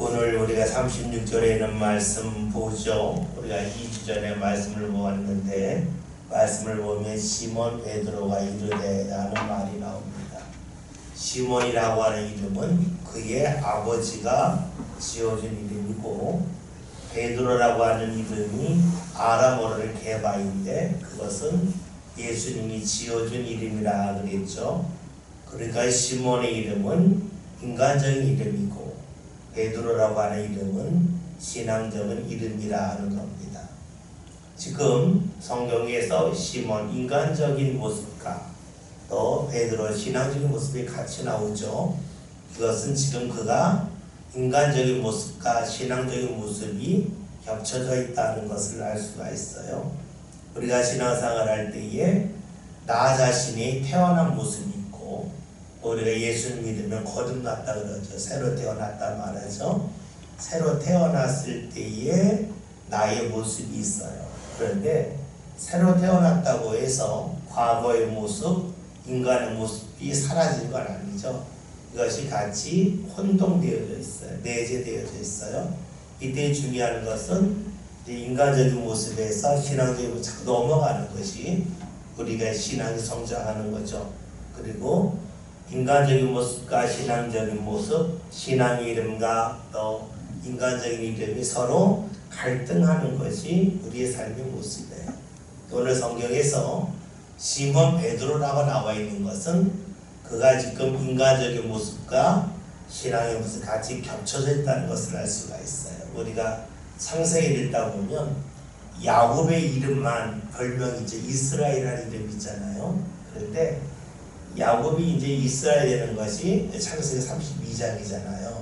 오늘 우리가 36절에 있는 말씀 보죠. 우리가 2주 전에 말씀을 보았는데 말씀을 보면 시몬 베드로가 이르되 라는 말이 나옵니다. 시몬이라고 하는 이름은 그의 아버지가 지어준 이름이고 베드로라고 하는 이름이 아람어를 개바인데 그것은 예수님이 지어준 이름이라 그랬죠. 그러니까 시몬의 이름은 인간적인 이름이고 베드로라고 하는 이름은 신앙적인 이름이라 하는 겁니다. 지금 성경에서 시몬 인간적인 모습과 또 베드로 신앙적인 모습이 같이 나오죠. 이것은 지금 그가 인간적인 모습과 신앙적인 모습이 겹쳐져 있다는 것을 알 수가 있어요. 우리가 신앙생활 할 때에 나 자신이 태어난 모습이 있고 우리가 예수를 믿으면 거듭났다 그러죠. 새로 태어났다 말하죠. 새로 태어났을 때에 나의 모습이 있어요. 그런데 새로 태어났다고 해서 과거의 모습, 인간의 모습이 사라진 건 아니죠. 이것이 같이 혼동되어져 있어요. 내재되어져 있어요. 이때 중요한 것은 인간적인 모습에서 신앙적인 모습 자꾸 넘어가는 것이 우리가 신앙이 성장하는 거죠. 그리고 인간적인 모습과 신앙적인 모습, 신앙의 이름과 또 인간적인 이름이 서로 갈등하는 것이 우리의 삶의 모습이에요. 오늘 성경에서 시몬 베드로라고 나와 있는 것은 그가 지금 인간적인 모습과 신앙의 모습이 같이 겹쳐져 있다는 것을 알 수가 있어요. 우리가 창세기를 읽다 보면 야곱의 이름만 별명이죠. 이스라엘이라는 이름이 있잖아요. 그런데 야곱이 이제 이스라엘 되는 것이 창세기 32장이잖아요.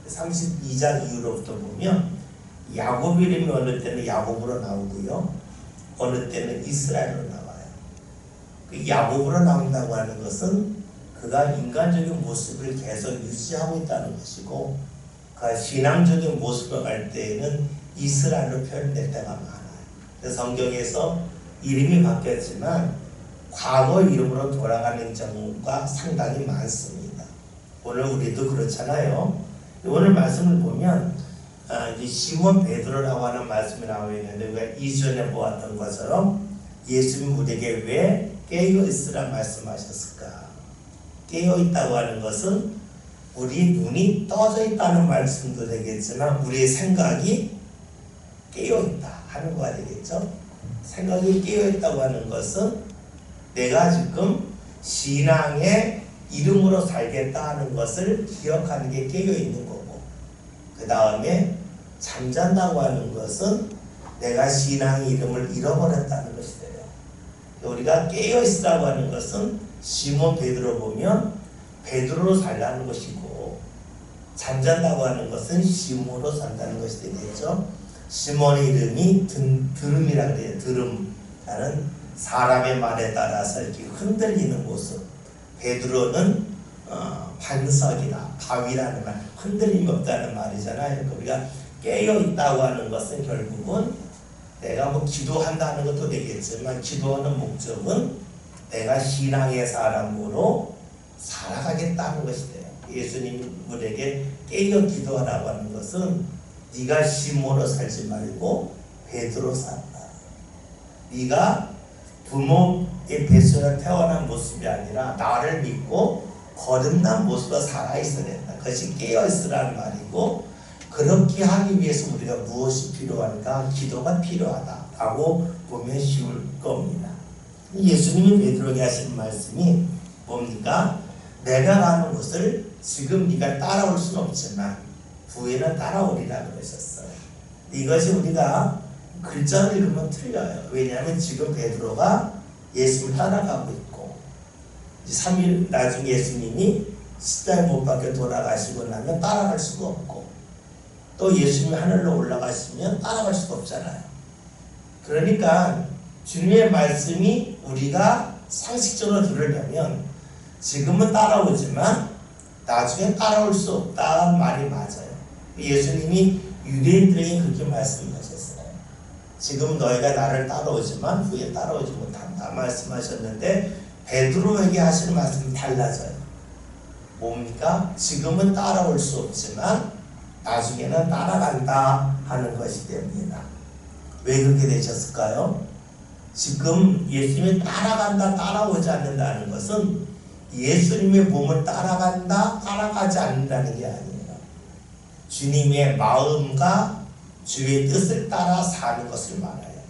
32장 이후로부터 보면 야곱 이름이 어느 때는 야곱으로 나오고요. 어느 때는 이스라엘로 나와요. 그 야곱으로 나온다고 하는 것은 그가 인간적인 모습을 계속 유지하고 있다는 것이고 그가 신앙적인 모습을 갈 때에는 이스라엘로 표현될 때가 많아요. 그래서 성경에서 이름이 바뀌었지만 과거 이름으로 돌아가는 경우가 상당히 많습니다. 오늘 우리도 그렇잖아요. 오늘 말씀을 보면 이제 시몬 베드로라고 하는 말씀이 나와 있는데 우리가 이전에 보았던 것처럼 예수님 우리에게 왜 깨어 있으라 말씀하셨을까? 깨어 있다고 하는 것은 우리 눈이 떠져 있다는 말씀도 되겠지만 우리의 생각이 깨어 있다 하는 거가 되겠죠. 생각이 깨어 있다고 하는 것은 내가 지금 신앙의 이름으로 살겠다 하는 것을 기억하는 게 깨어 있는 거고 그 다음에 잠잔다고 하는 것은 내가 신앙의 이름을 잃어버렸다는 것이 돼요. 우리가 깨어 있으라고 하는 것은 시몬 베드로 보면 베드로로 살라는 것이고 잠잔다고 하는 것은 시몬으로 산다는 것이 되겠죠. 시몬의 이름이 드름이라고 해요. 드름라는 사람의 말에 따라서 이렇게 흔들리는 모습. 베드로는 반석이다, 바위라는 말, 흔들림이 없다는 말이잖아요. 우리가 깨어 있다고 하는 것은 결국은 내가 뭐 기도한다는 것도 되겠지만 기도하는 목적은 내가 신앙의 사람으로 살아가겠다는 것이 돼요. 예수님 우리에게 깨어 기도하라고 하는 것은 네가 시몬으로 살지 말고 베드로 살라. 네가 부모의 뱃속에 태어난 모습이 아니라 나를 믿고 거듭난 모습으로 살아있어야 된다. 그것이 깨어있으라는 말이고 그렇게 하기 위해서 우리가 무엇이 필요한가? 기도가 필요하다라고 보면 쉬울 겁니다. 예수님이 베드로에게 하신 말씀이 뭡니까? 내가 가는 곳을 지금 네가 따라올 수는 없지만 후에는 따라오리라 그러셨어요. 이것이 우리가 글자를 읽으면 틀려요. 왜냐하면 지금 베드로가 예수님을 따라가고 있고 3일 나중에 예수님이 십자가에 못 박혀 돌아가시고 나면 따라갈 수가 없고 또 예수님이 하늘로 올라가시면 따라갈 수가 없잖아요. 그러니까 주님의 말씀이 우리가 상식적으로 들으려면 지금은 따라오지만 나중에 따라올 수 없다는 말이 맞아요. 예수님이 유대인들에게 그렇게 말씀하셨어요. 지금 너희가 나를 따라오지만 후에 따라오지 못한다 말씀하셨는데 베드로에게 하시는 말씀이 달라져요. 뭡니까? 지금은 따라올 수 없지만 나중에는 따라간다 하는 것이 됩니다. 왜 그렇게 되셨을까요? 지금 예수님이 따라간다, 따라오지 않는다는 것은 예수님의 몸을 따라간다, 따라가지 않는다는 게 아니에요. 주님의 마음과 주의 뜻을 따라 사는 것을 말해요.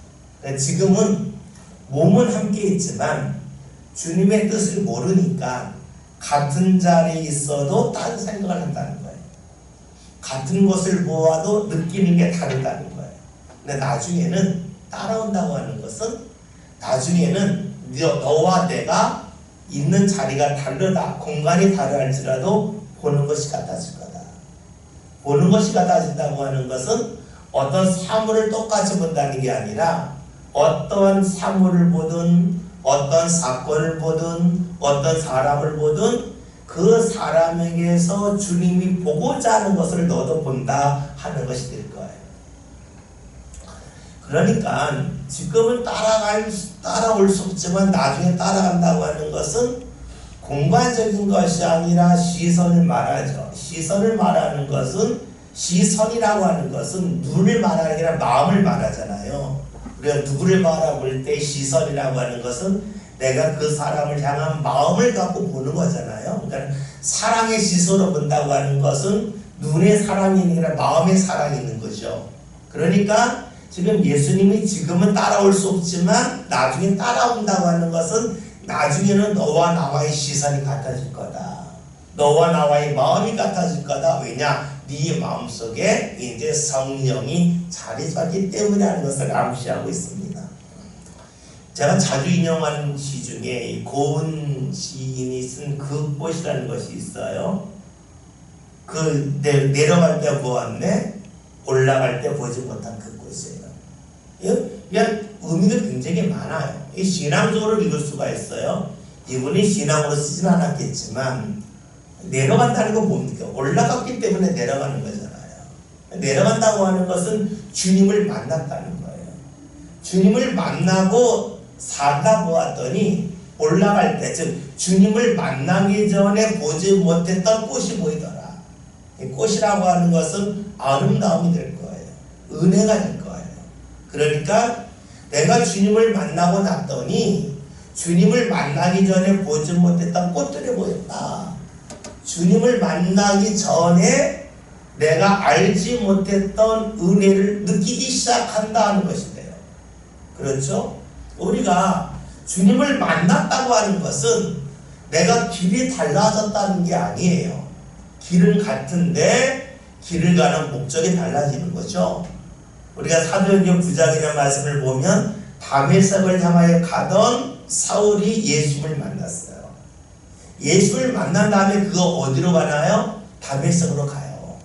그러니까 지금은 몸은 함께 있지만 주님의 뜻을 모르니까 같은 자리에 있어도 다른 생각을 한다는 거예요. 같은 것을 보아도 느끼는 게 다르다는 거예요. 근데 나중에는 따라온다고 하는 것은 나중에는 너와 내가 있는 자리가 다르다, 공간이 다르할지라도 보는 것이 같아질 거다. 보는 것이 같아진다고 하는 것은 어떤 사물을 똑같이 본다는 게 아니라 어떤 사물을 보든 어떤 사건을 보든 어떤 사람을 보든 그 사람에게서 주님이 보고자 하는 것을 너도 본다 하는 것이 될 거예요. 그러니까 지금은 따라올 수 없지만 나중에 따라간다고 하는 것은 공간적인 것이 아니라 시선을 말하죠. 시선을 말하는 것은, 시선이라고 하는 것은 눈을 말하는 게 아니라 마음을 말하잖아요. 우리가 누구를 바라볼 때 시선이라고 하는 것은 내가 그 사람을 향한 마음을 갖고 보는 거잖아요. 그러니까 사랑의 시선으로 본다고 하는 것은 눈의 사랑이 아니라 마음의 사랑이 있는 거죠. 그러니까 지금 예수님이 지금은 따라올 수 없지만 나중에 따라온다고 하는 것은 나중에는 너와 나와의 시선이 같아질 거다. 너와 나와의 마음이 같아질 거다. 왜냐? 네 마음속에 이제 성령이 자리 잡기 때문에 하는 것을 암시하고 있습니다. 제가 자주 인용하는 시 중에 고은 시인이 쓴 그꽃이라는 것이 있어요. 내려갈 때 보았네, 올라갈 때 보지 못한 그 꽃이에요. 그냥 의미가 굉장히 많아요. 이 신앙적으로 읽을 수가 있어요. 이분이 신앙으로 쓰진 않았겠지만 내려간다는 건 뭡니까? 올라갔기 때문에 내려가는 거잖아요. 내려간다고 하는 것은 주님을 만났다는 거예요. 주님을 만나고 살다 보았더니 올라갈 때, 즉 주님을 만나기 전에 보지 못했던 꽃이 보이더라. 꽃이라고 하는 것은 아름다움이 될 거예요. 은혜가 될 거예요. 그러니까 내가 주님을 만나고 났더니 주님을 만나기 전에 보지 못했던 꽃들이 보였다. 주님을 만나기 전에 내가 알지 못했던 은혜를 느끼기 시작한다 하는 것이 돼요. 그렇죠? 우리가 주님을 만났다고 하는 것은 내가 길이 달라졌다는 게 아니에요. 길은 같은데 길을 가는 목적이 달라지는 거죠. 우리가 사도행전 9장이라는 말씀을 보면 다메섹을 향하여 가던 사울이 예수를 만났어요. 예수를 만난 다음에 그거 어디로 가나요? 다메섹으로 가요.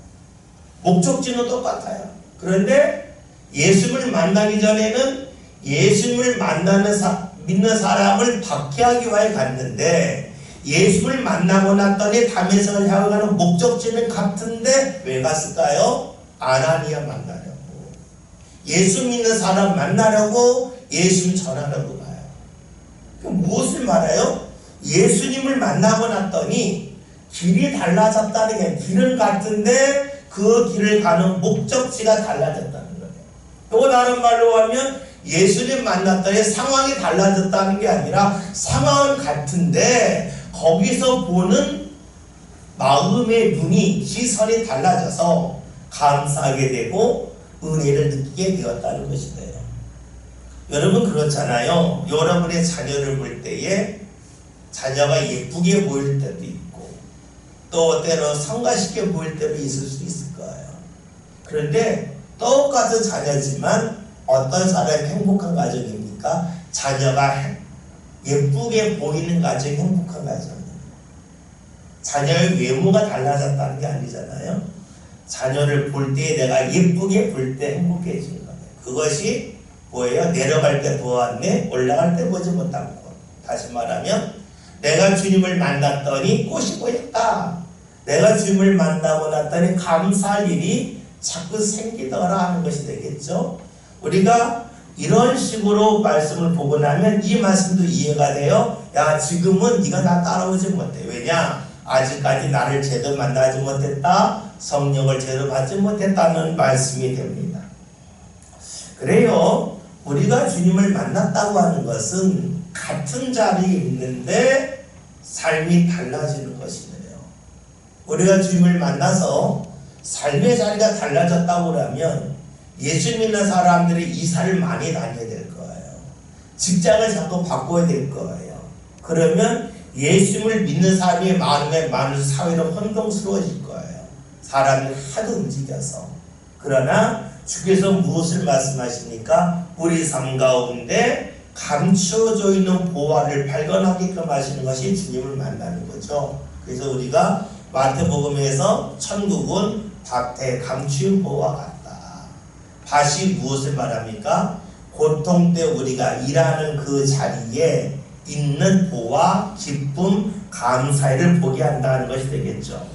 목적지는 똑같아요. 그런데 예수를 만나기 전에는 예수를 믿는 사람을 박해하기 위해 갔는데 예수를 만나고 났더니 다메섹을 향해 가는 목적지는 같은데 왜 갔을까요? 아나니아 만나려고. 예수 믿는 사람 만나려고, 예수 전하려고 가요. 그럼 무엇을 말해요? 예수님을 만나고 났더니 길이 달라졌다는 게, 길은 같은데 그 길을 가는 목적지가 달라졌다는 거예요. 또 다른 말로 하면 예수님 만났더니 상황이 달라졌다는 게 아니라 상황은 같은데 거기서 보는 마음의 눈이, 시선이 달라져서 감사하게 되고 은혜를 느끼게 되었다는 것이 돼요. 여러분 그렇잖아요. 여러분의 자녀를 볼 때에 자녀가 예쁘게 보일 때도 있고 또 때로 성가시게 보일 때도 있을 수 있을 거예요. 그런데 똑같은 자녀지만 어떤 사람이 행복한 가정입니까? 자녀가 예쁘게 보이는 가정이 행복한 가정입니다. 자녀의 외모가 달라졌다는 게 아니잖아요. 자녀를 볼 때 내가 예쁘게 볼 때 행복해지는 거예요. 그것이 뭐예요? 내려갈 때 보았네, 올라갈 때 보지 못한 것. 다시 말하면 내가 주님을 만났더니 꽃이 보였다. 내가 주님을 만나고 났더니 감사할 일이 자꾸 생기더라 하는 것이 되겠죠. 우리가 이런 식으로 말씀을 보고 나면 이 말씀도 이해가 돼요. 야, 지금은 네가 나 따라오지 못해. 왜냐? 아직까지 나를 제대로 만나지 못했다. 성령을 제대로 받지 못했다는 말씀이 됩니다. 그래요. 우리가 주님을 만났다고 하는 것은 같은 자리에 있는데 삶이 달라지는 것이네요. 우리가 주님을 만나서 삶의 자리가 달라졌다고 하면 예수 믿는 사람들이 이사를 많이 다녀야 될 거예요. 직장을 자꾸 바꿔야 될 거예요. 그러면 예수님을 믿는 사람이 많으면 많은 사회로 혼동스러워질 거예요. 사람이 하도 움직여서. 그러나 주께서 무엇을 말씀하십니까? 우리 삶 가운데 감추어져 있는 보화를 발견하게끔 하시는 것이 주님을 만나는 거죠. 그래서 우리가 마태복음에서 천국은 밭에 감추인 보화 같다. 밭이 무엇을 말합니까? 고통 때 우리가 일하는 그 자리에 있는 보화, 기쁨, 감사를 보게 한다는 것이 되겠죠.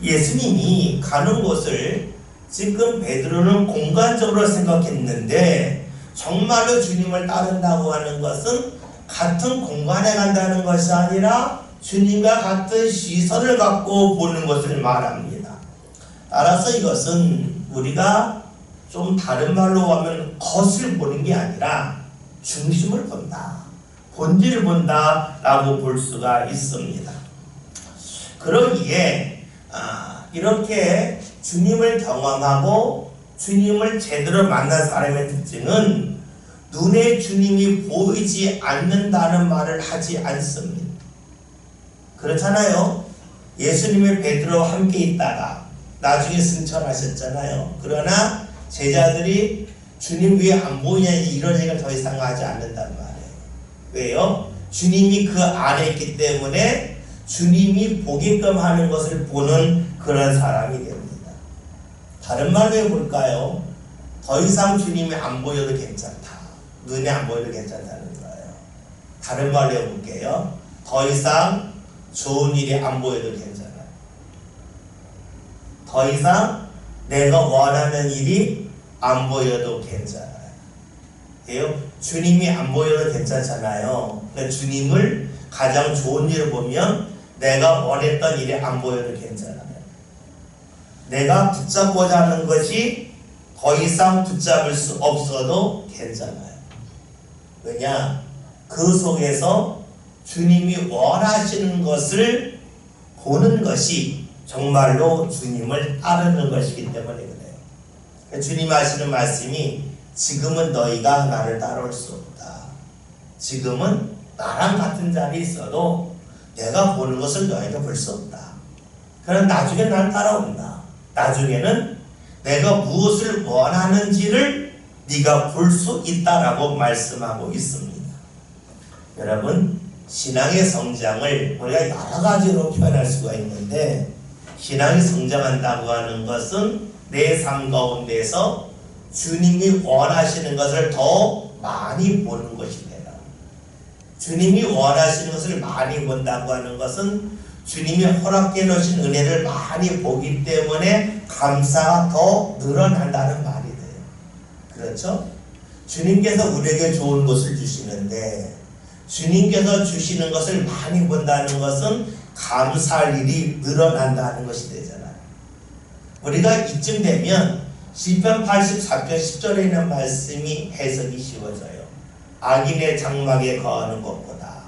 예수님이 가는 곳을 지금 베드로는 공간적으로 생각했는데 정말로 주님을 따른다고 하는 것은 같은 공간에 간다는 것이 아니라 주님과 같은 시선을 갖고 보는 것을 말합니다. 따라서 이것은 우리가 좀 다른 말로 하면 겉을 보는 게 아니라 중심을 본다, 본질을 본다 라고 볼 수가 있습니다. 그러기에 이렇게 주님을 경험하고 주님을 제대로 만난 사람의 특징은 눈에 주님이 보이지 않는다는 말을 하지 않습니다. 그렇잖아요. 예수님의 베드로와 함께 있다가 나중에 승천하셨잖아요. 그러나 제자들이 주님 왜 안 보이냐 이런 얘기를 더 이상 하지 않는단 말이에요. 왜요? 주님이 그 안에 있기 때문에 주님이 보게끔 하는 것을 보는 그런 사람이 됩니다. 다른 말로 해볼까요? 더 이상 주님이 안 보여도 괜찮다. 눈에 안 보여도 괜찮다는 거예요. 다른 말로 해볼게요. 더 이상 좋은 일이 안 보여도 괜찮아요. 더 이상 내가 원하는 일이 안 보여도 괜찮아요. 주님이 안 보여도 괜찮잖아요. 그러니까 주님을 가장 좋은 일을 보면 내가 원했던 일이 안 보여도 괜찮아요. 내가 붙잡고자 하는 것이 더 이상 붙잡을 수 없어도 괜찮아요. 왜냐? 그 속에서 주님이 원하시는 것을 보는 것이 정말로 주님을 따르는 것이기 때문에 그래요. 주님 하시는 말씀이 지금은 너희가 나를 따라올 수 없다. 지금은 나랑 같은 자리에 있어도 내가 보는 것을 너희가 볼 수 없다. 그럼 나중에 나를 따라온다. 나중에는 내가 무엇을 원하는지를 네가 볼 수 있다라고 말씀하고 있습니다. 여러분, 신앙의 성장을 우리가 여러 가지로 표현할 수가 있는데 신앙이 성장한다고 하는 것은 내 삶 가운데서 주님이 원하시는 것을 더 많이 보는 것이다. 주님이 원하시는 것을 많이 본다고 하는 것은 주님이 허락해 놓으신 은혜를 많이 보기 때문에 감사가 더 늘어난다는 말이 돼요. 그렇죠? 주님께서 우리에게 좋은 것을 주시는데 주님께서 주시는 것을 많이 본다는 것은 감사할 일이 늘어난다는 것이 되잖아요. 우리가 이쯤 되면 시편 84편 10절에 있는 말씀이 해석이 쉬워져요. 악인의 장막에 거하는 것보다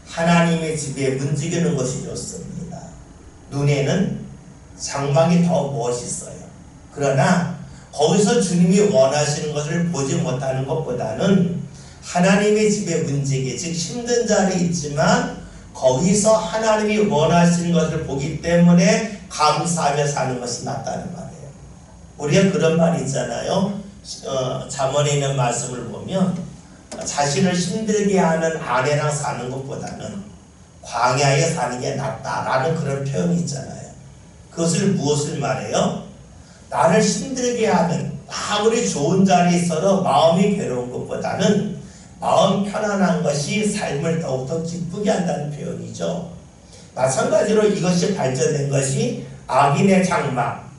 하나님의 집에 문지기는 것이 좋습니다. 눈에는 장막이 더 멋있어요. 그러나 거기서 주님이 원하시는 것을 보지 못하는 것보다는 하나님의 집에 문지기, 즉 힘든 자리에 있지만 거기서 하나님이 원하시는 것을 보기 때문에 감사하며 사는 것이 낫다는 말이에요. 우리가 그런 말이 있잖아요. 잠언에 있는 말씀을 보면 자신을 힘들게 하는 아내랑 사는 것보다는 광야에 사는 게 낫다라는 그런 표현이 있잖아요. 그것을 무엇을 말해요? 나를 힘들게 하는, 아무리 좋은 자리에 있어도 마음이 괴로운 것보다는 마음 편안한 것이 삶을 더욱더 기쁘게 한다는 표현이죠. 마찬가지로 이것이 발전된 것이 악인의 장막,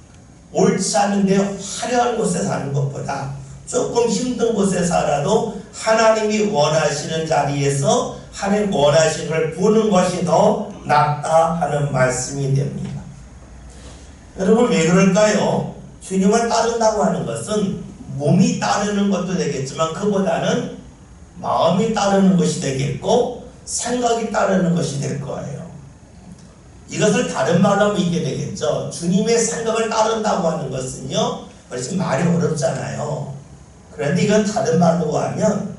옳지 않은데 화려한 곳에 사는 것보다 조금 힘든 곳에 살아도 하나님이 원하시는 자리에서 하나님 원하시는 걸 보는 것이 더 낫다 하는 말씀이 됩니다. 여러분 왜 그럴까요? 주님을 따른다고 하는 것은 몸이 따르는 것도 되겠지만 그보다는 마음이 따르는 것이 되겠고 생각이 따르는 것이 될 거예요. 이것을 다른 말로 하면 이게 되겠죠. 주님의 생각을 따른다고 하는 것은요, 훨씬 말이 어렵잖아요. 그런데 이건 다른 말로 하면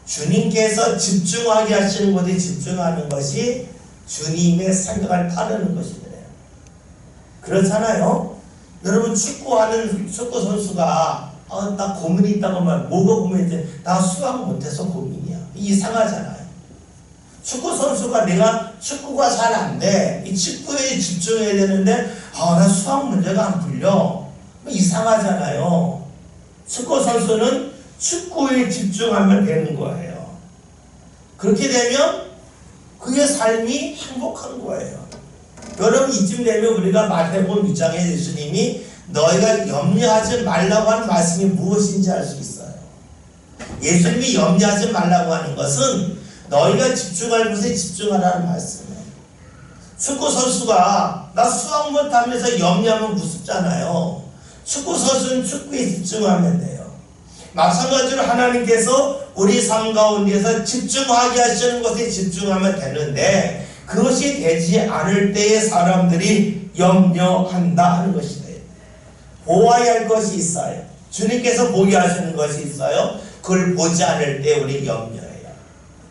주님께서 집중하게 하시는 곳에 집중하는 것이 주님의 생각을 따르는 것이 돼요. 그렇잖아요. 여러분 축구하는 축구 선수가 나 고민이 있다고 하면 뭐가 고민인지 나 수학 못해서 고민이야. 이상하잖아요. 축구 선수가 내가 축구가 잘 안 돼. 이 축구에 집중해야 되는데 나 수학 문제가 안 풀려. 이상하잖아요. 축구 선수는 축구에 집중하면 되는 거예요. 그렇게 되면 그의 삶이 행복한 거예요. 여러분 이쯤 되면 우리가 마태복음 6장에 예수님이 너희가 염려하지 말라고 하는 말씀이 무엇인지 알 수 있어요. 예수님이 염려하지 말라고 하는 것은 너희가 집중할 곳에 집중하라는 말씀이에요. 축구 선수가 나 수학 못하면서 염려하면 무섭잖아요. 축구 선수는 축구에 집중하면 돼요. 마찬가지로 하나님께서 우리 삶 가운데서 집중하게 하시는 것에 집중하면 되는데 그것이 되지 않을 때에 사람들이 염려한다 하는 것이 돼요. 보아야 할 것이 있어요. 주님께서 보게 하시는 것이 있어요. 그걸 보지 않을 때 우리 염려해요.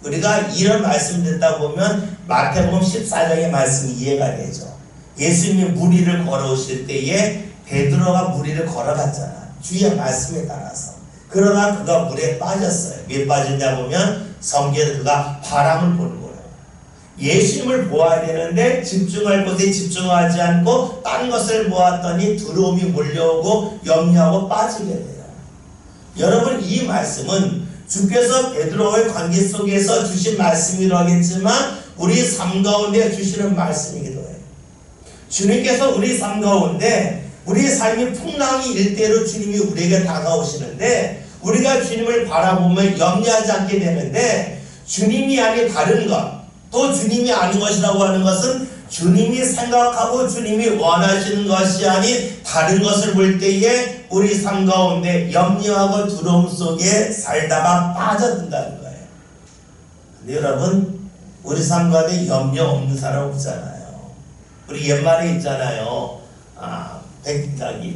우리가 이런 말씀 듣다 보면 마태복음 14장의 말씀이 이해가 되죠. 예수님이 무리를 걸어오실 때에 베드로가 무리를 걸어갔잖아. 주의 말씀에 따라서. 그러나 그가 물에 빠졌어요. 왜 빠졌냐 보면 성경에 그가 바람을 보는 거예요. 예수님을 보아야 되는데 집중할 곳에 집중하지 않고 딴 것을 보았더니 두려움이 몰려오고 염려하고 빠지게 돼요. 여러분 이 말씀은 주께서 베드로와의 관계 속에서 주신 말씀이라고 하겠지만 우리 삶 가운데 주시는 말씀이기도 해요. 주님께서 우리 삶 가운데 우리의 삶이 풍랑이 일대로 주님이 우리에게 다가오시는데 우리가 주님을 바라보면 염려하지 않게 되는데 주님이 아닌 다른 것, 또 주님이 아닌 것이라고 하는 것은 주님이 생각하고 주님이 원하시는 것이 아닌 다른 것을 볼 때에 우리 삶 가운데 염려하고 두려움 속에 살다가 빠져든다는 거예요. 근데 여러분 우리 삶 가운데 염려 없는 사람 없잖아요. 우리 옛말에 있잖아요.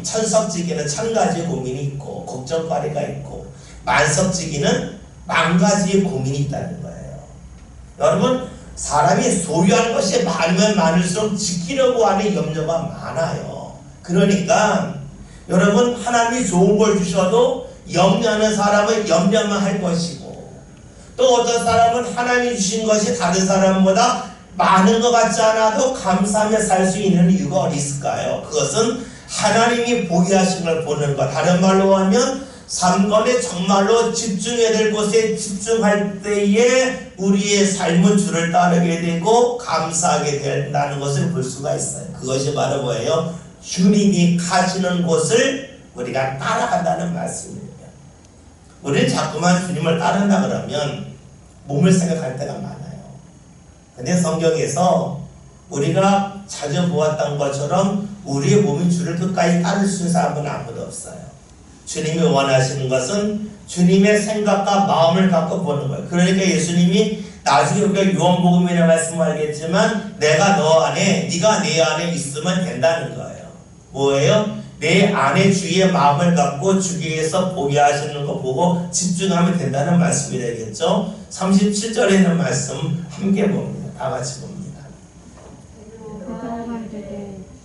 천석지기는 1000가지 고민이 있고 걱정거리가 있고 만석지기는 10,000가지의 고민이 있다는 거예요. 여러분 사람이 소유한 것이 많으면 많을수록 지키려고 하는 염려가 많아요. 그러니까 여러분 하나님이 좋은 걸 주셔도 염려하는 사람은 염려만 할 것이고 또 어떤 사람은 하나님이 주신 것이 다른 사람보다 많은 것 같지 않아도 감사하며 살 수 있는 이유가 어디 있을까요? 그것은 하나님이 보게 하신 걸 보는 것. 다른 말로 하면 삶권에 정말로 집중해야 될 곳에 집중할 때에 우리의 삶은 주를 따르게 되고 감사하게 된다는 것을 볼 수가 있어요. 그것이 바로 뭐예요? 주님이 가시는 곳을 우리가 따라간다는 말씀입니다. 우리는 자꾸만 주님을 따른다 그러면 몸을 생각할 때가 많아요. 근데 성경에서 우리가 자주 보았던 것처럼 우리의 몸이 주를 끝까지 따를 수 있는 사람은 아무도 없어요. 주님이 원하시는 것은 주님의 생각과 마음을 갖고 보는 거예요. 그러니까 예수님이 나중에 우리가 요한복음이라는 말씀을 알겠지만 내가 너 안에 네가 내 안에 있으면 된다는 거예요. 뭐예요? 내 안에 주의 마음을 갖고 주께서 보게 하시는 거 보고 집중하면 된다는 말씀이 되겠죠. 37절에 있는 말씀 함께 봅니다. 다 같이 봅니다.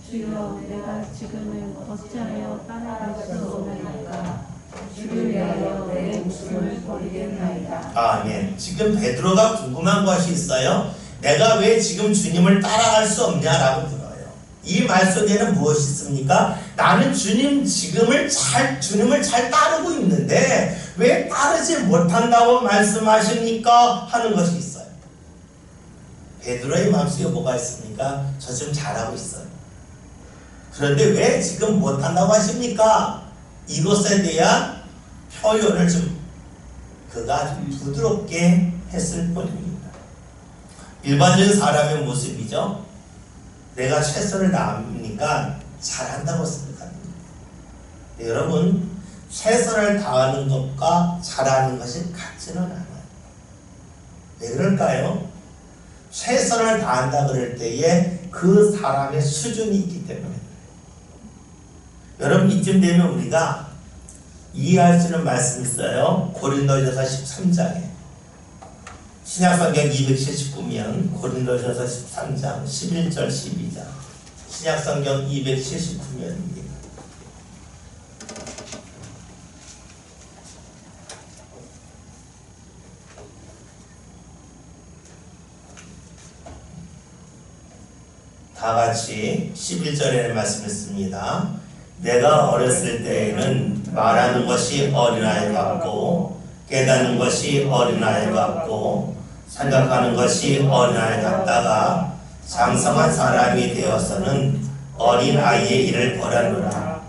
주여 내가 지금은 어찌하여 따라갈 수 없나이까 주를 위하여 내 목숨을 버리겠나이다. 아멘. 지금 베드로가 궁금한 것이 있어요. 내가 왜 지금 주님을 따라갈 수 없냐라고 물어요. 이 말 속에는 무엇이 있습니까? 나는 주님을 잘 따르고 있는데 왜 따르지 못한다고 말씀하십니까? 하는 것이 있어요. 베드로의 마음속에 뭐가 있습니까? 저 지금 잘하고 있어요. 그런데 왜 지금 못한다고 하십니까? 이것에 대한 표현을 그가 좀 부드럽게 했을 뿐입니다. 일반적인 사람의 모습이죠. 내가 최선을 다하니까 잘한다고 생각합니다. 여러분, 최선을 다하는 것과 잘하는 것이 같지는 않아요. 왜 그럴까요? 최선을 다한다 그럴 때에 그 사람의 수준이 있기 때문에. 여러분, 이쯤 되면 우리가 이해할 수 있는 말씀이 있어요. 고린도전서 13장에. 신약성경 279면 고린도전서 13장 11절 12장. 신약성경 279면입니다. 다 같이 11절에 말씀했습니다. 내가 어렸을 때에는 말하는 것이 어린아이 같고 깨닫는 것이 어린아이 같고 생각하는 것이 어린아이 같다가 장성한 사람이 되어서는 어린아이의 일을 벌하노라.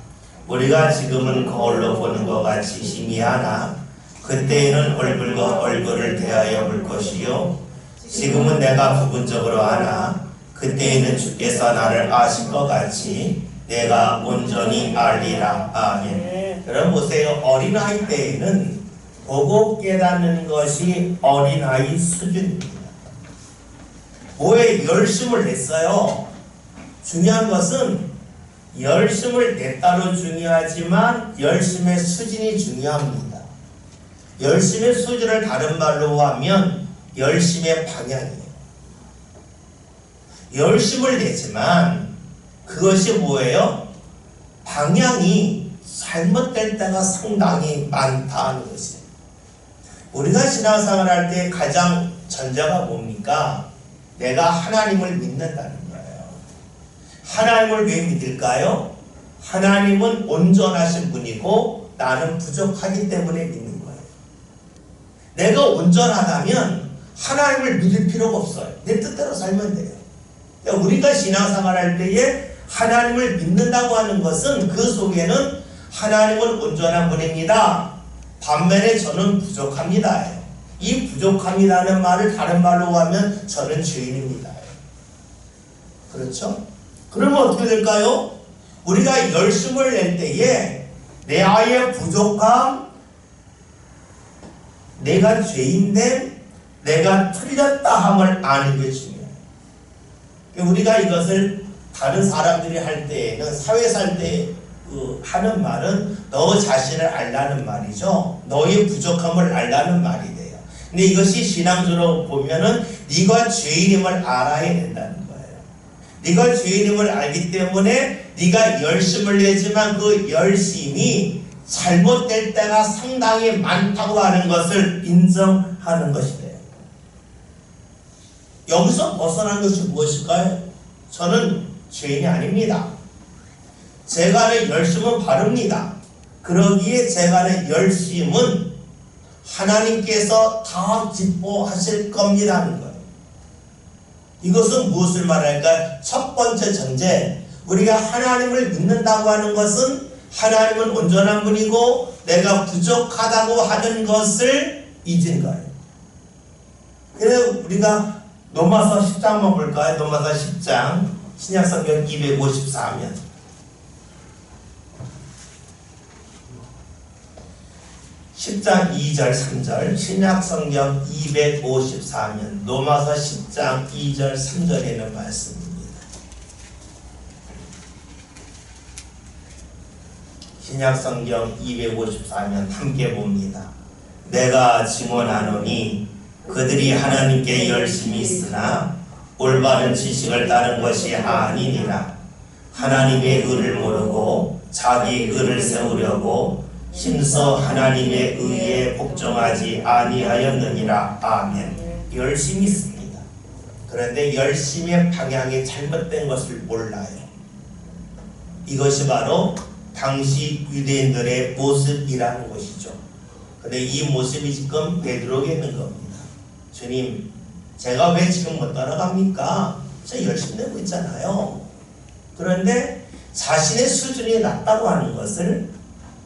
우리가 지금은 거울로 보는 것 같이 희미하나 그때에는 얼굴과 얼굴을 대하여 볼 것이요 지금은 내가 부분적으로 하나 그때에는 주께서 나를 아실 것 같이 내가 온전히 알리라. 아멘. 여러분 보세요. 어린아이 때에는 보고 깨닫는 것이 어린아이 수준입니다. 뭐에 열심을 냈어요. 중요한 것은 열심을 냈다로 중요하지만 열심의 수준이 중요합니다. 열심의 수준을 다른 말로 하면 열심의 방향이에요. 열심을 내지만 그것이 뭐예요? 방향이 잘못될 때가 상당히 많다는 것이에요. 우리가 신앙생활 할 때 가장 전제가 뭡니까? 내가 하나님을 믿는다는 거예요. 하나님을 왜 믿을까요? 하나님은 온전하신 분이고 나는 부족하기 때문에 믿는 거예요. 내가 온전하다면 하나님을 믿을 필요가 없어요. 내 뜻대로 살면 돼요. 그러니까 우리가 신앙생활 할 때에 하나님을 믿는다고 하는 것은 그 속에는 하나님은 온전한 분입니다. 반면에 저는 부족합니다. 이 부족합니다는 말을 다른 말로 하면 저는 죄인입니다. 그렇죠? 그러면 어떻게 될까요? 우리가 열심을 낼 때에 내 아이의 부족함, 내가 죄인됨, 내가 틀렸다 함을 아는 게 중요해요. 우리가 이것을 다른 사람들이 할 때에는 사회 살 때 하는 말은 너 자신을 알라는 말이죠. 너의 부족함을 알라는 말이 돼요. 근데 이것이 신앙적으로 보면은 네가 죄인임을 알아야 된다는 거예요. 네가 죄인임을 알기 때문에 네가 열심을 내지만 그 열심이 잘못될 때가 상당히 많다고 하는 것을 인정하는 것이 돼요. 여기서 벗어난 것이 무엇일까요? 저는 죄인이 아닙니다. 제가 하는 열심은 바릅니다. 그러기에 제가 하는 열심은 하나님께서 다 기뻐하실 겁니다 하는 거예요. 이것은 무엇을 말할까요? 첫 번째 전제, 우리가 하나님을 믿는다고 하는 것은 하나님은 온전한 분이고 내가 부족하다고 하는 것을 잊은 거예요. 그래서 우리가 로마서 10장만 볼까요? 로마서 10장 신약성경 254면 10장 2절 3절 신약성경 254면 로마서 10장 2절 3절에 있는 말씀입니다. 신약성경 254면 함께 봅니다. 내가 증언하노니 그들이 하나님께 열심히 있으나 올바른 지식을 따른 것이 아니니라. 하나님의 의를 모르고 자기 의를 세우려고 힘써 하나님의 의에 복종하지 아니하였느니라. 아멘. 열심히 있습니다. 그런데 열심의 방향이 잘못된 것을 몰라요. 이것이 바로 당시 유대인들의 모습이라는 것이죠. 근데 이 모습이 지금 베드로에게 있는 겁니다. 주님, 제가 왜 지금 못 따라갑니까? 저 열심히 내고 있잖아요. 그런데 자신의 수준이 낮다고 하는 것을,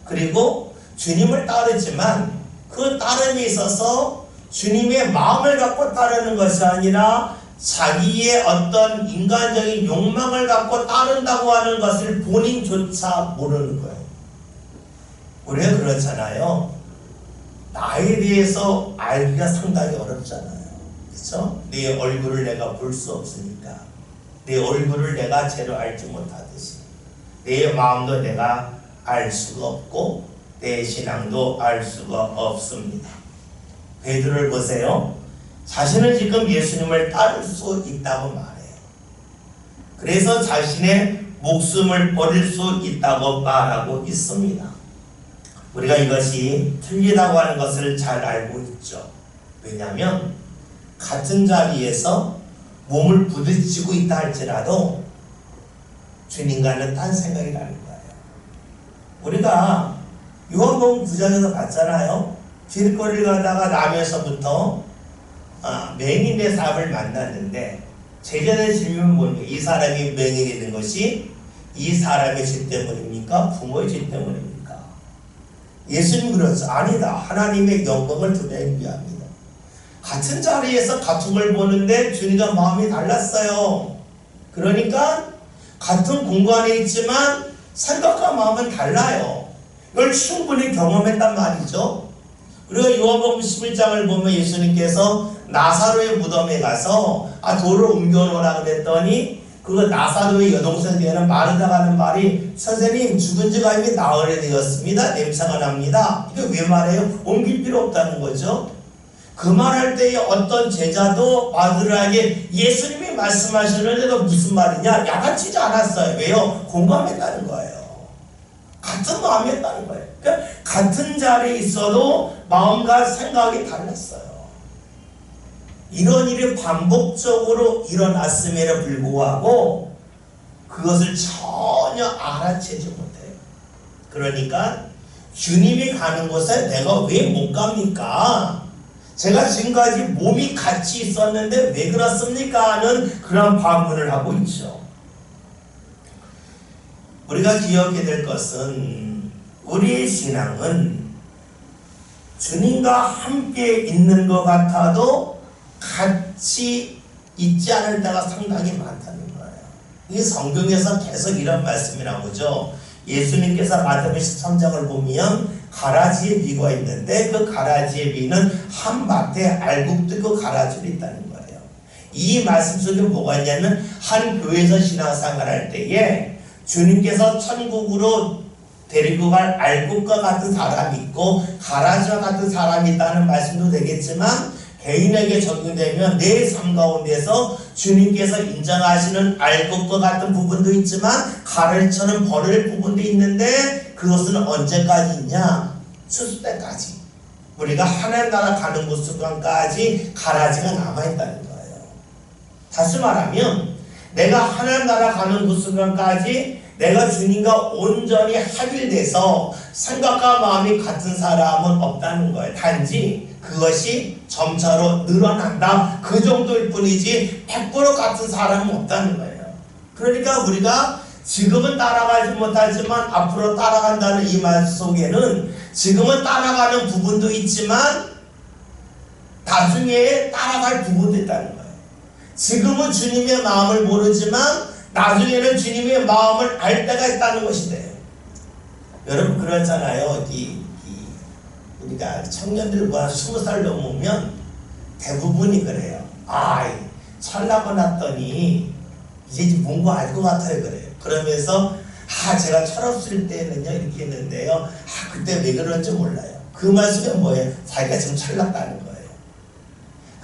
그리고 주님을 따르지만 그 따름에 있어서 주님의 마음을 갖고 따르는 것이 아니라 자기의 어떤 인간적인 욕망을 갖고 따른다고 하는 것을 본인조차 모르는 거예요. 우리가 그렇잖아요. 나에 대해서 알기가 상당히 어렵잖아요. 그렇죠? 내 얼굴을 내가 볼 수 없으니까. 내 얼굴을 내가 제대로 알지 못하듯이 내 마음도 내가 알 수가 없고 내 신앙도 알 수가 없습니다. 베드로를 보세요. 자신은 지금 예수님을 따를 수 있다고 말해요. 그래서 자신의 목숨을 버릴 수 있다고 말하고 있습니다. 우리가 이것이 틀리다고 하는 것을 잘 알고 있죠. 왜냐하면 같은 자리에서 몸을 부딪히고 있다 할지라도 주님과는 딴 생각이 나는 거예요. 우리가 요한복음 9장에서 봤잖아요. 길거리를 가다가 남에서부터 맹인의 사람을 만났는데 제자들의 질문은 뭡니까? 이 사람이 맹인이 된 것이 이 사람의 죄 때문입니까? 부모의 죄 때문입니까? 예수님 그러죠. 아니다. 하나님의 영광을 드러내기 위함이다. 같은 자리에서 같은 걸 보는데 주님과 마음이 달랐어요. 그러니까 같은 공간에 있지만 생각과 마음은 달라요. 이걸 충분히 경험했단 말이죠. 그리고 요한복음 11장을 보면 예수님께서 나사로의 무덤에 가서 돌을 옮겨놓으라 그랬더니 그 나사로의 여동생 되는 마르다가 하는 말이 선생님 죽은 지가 이미 나흘이 되었습니다. 냄새가 납니다. 이게 왜 말해요? 옮길 필요 없다는 거죠. 그 말할 때에 어떤 제자도 마르다에게 예수님이 말씀하시는데도 무슨 말이냐? 야단치지 않았어요. 왜요? 공감했다는 거예요. 같은 마음이었다는 거예요. 그러니까 같은 자리에 있어도 마음과 생각이 달랐어요. 이런 일이 반복적으로 일어났음에도 불구하고 그것을 전혀 알아채지 못해요. 그러니까 주님이 가는 곳에 내가 왜 못 갑니까? 제가 지금까지 몸이 같이 있었는데 왜 그렇습니까? 하는 그런 반문을 하고 있죠. 우리가 기억해야 될 것은 우리의 신앙은 주님과 함께 있는 것 같아도 같이 있지 않을 때가 상당히 많다는 거예요. 이 성경에서 계속 이런 말씀이 나오죠. 예수님께서 마태복음 13장을 보면 가라지의 비가 있는데 그 가라지의 비는 한 밭에 알곡도 그 가라지로 있다는 거예요. 이 말씀 속에 뭐가 있냐면 한 교회에서 신앙생활 할 때에 주님께서 천국으로 데리고 갈 알곡과 같은 사람이 있고 가라지와 같은 사람이 있다는 말씀도 되겠지만 개인에게 적용되면 내 삶 가운데서 주님께서 인정하시는 알곡과 같은 부분도 있지만 가라지처럼 버릴 부분도 있는데 그것은 언제까지 있냐? 추수 때까지. 우리가 하나님 나라 가는 그 순간까지 가라지가 남아있다는 거예요. 다시 말하면 내가 하나님 나라 가는 그 순간까지 내가 주님과 온전히 합일돼서 생각과 마음이 같은 사람은 없다는 거예요. 단지 그것이 점차로 늘어난다. 그 정도일 뿐이지 100% 같은 사람은 없다는 거예요. 그러니까 우리가 지금은 따라가지 못하지만 앞으로 따라간다는 이 말 속에는 지금은 따라가는 부분도 있지만 나중에 따라갈 부분도 있다는 거예요. 지금은 주님의 마음을 모르지만 나중에는 주님의 마음을 알 때가 있다는 것이 돼요. 여러분 그렇잖아요. 우리가 청년들과 20살 넘으면 대부분이 그래요. 철나고 났더니 이제 뭔가 알 것 같아요. 그래요. 그러면서 제가 철없을 때는요 이렇게 했는데요. 그때 왜 그런지 몰라요. 그 말씀은 뭐예요? 자기가 지금 철났다는 거예요.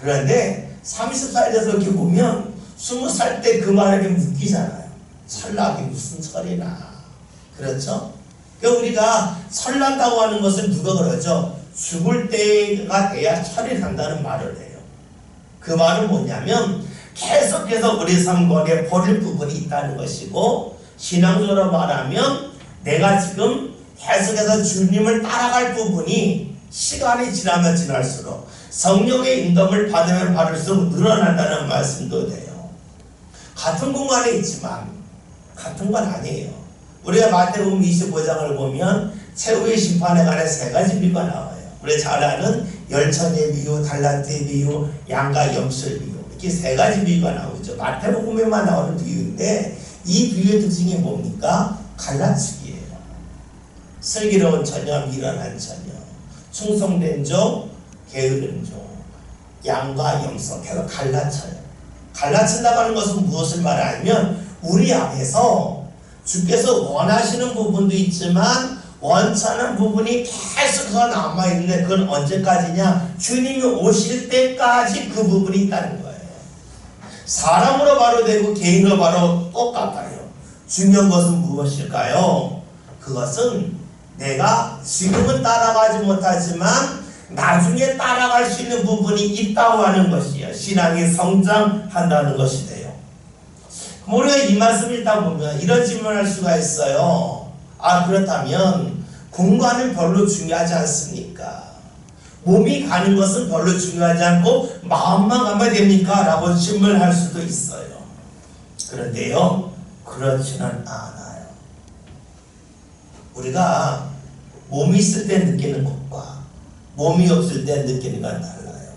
그런데 30살 돼서 이렇게 보면 20살 때 그 말에게 웃기잖아요. 철나기 무슨 철이나. 그렇죠? 그러니까 우리가 철난다고 하는 것은 누가 그러죠? 죽을 때가 돼야 철이 난다는 말을 해요. 그 말은 뭐냐면 계속해서 우리 삶 가운데 버릴 부분이 있다는 것이고 신앙적으로 말하면 내가 지금 계속해서 주님을 따라갈 부분이 시간이 지나면 지날수록 성령의 인도를 받으면 받을수록 늘어난다는 말씀도 돼요. 같은 공간에 있지만 같은 건 아니에요. 우리가 마태복음 25장을 보면 최후의 심판에 관해 3가지 비유가 나와요. 우리가 잘 아는 열천의 비유, 달란트의 비유, 양과 염소의 비유. 특히 세 가지 비유가 나오죠. 마태복음에만 나오는 비유인데 이 비유의 특징이 뭡니까? 갈라치기예요. 슬기로운 처녀, 미련한 처녀, 충성된 종, 게으른 종, 양과 염소, 계속 갈라쳐요. 갈라친다고 하는 것은 무엇을 말하냐면 우리 앞에서 주께서 원하시는 부분도 있지만 원치 않은 부분이 계속 남아있는데 그건 언제까지냐? 주님이 오실 때까지 그 부분이 있다는 거예요. 사람으로 바로 되고 개인으로 바로 똑같아요. 중요한 것은 무엇일까요? 그것은 내가 지금은 따라가지 못하지만 나중에 따라갈 수 있는 부분이 있다고 하는 것이에요. 신앙이 성장한다는 것이 돼요. 우리가 이 말씀을 읽다 보면 이런 질문을 할 수가 있어요. 그렇다면 공간은 별로 중요하지 않습니까? 몸이 가는 것은 별로 중요하지 않고 마음만 가면 됩니까? 라고 질문할 수도 있어요. 그런데요, 그렇지는 않아요. 우리가 몸이 있을 때 느끼는 것과 몸이 없을 때 느끼는 건 달라요.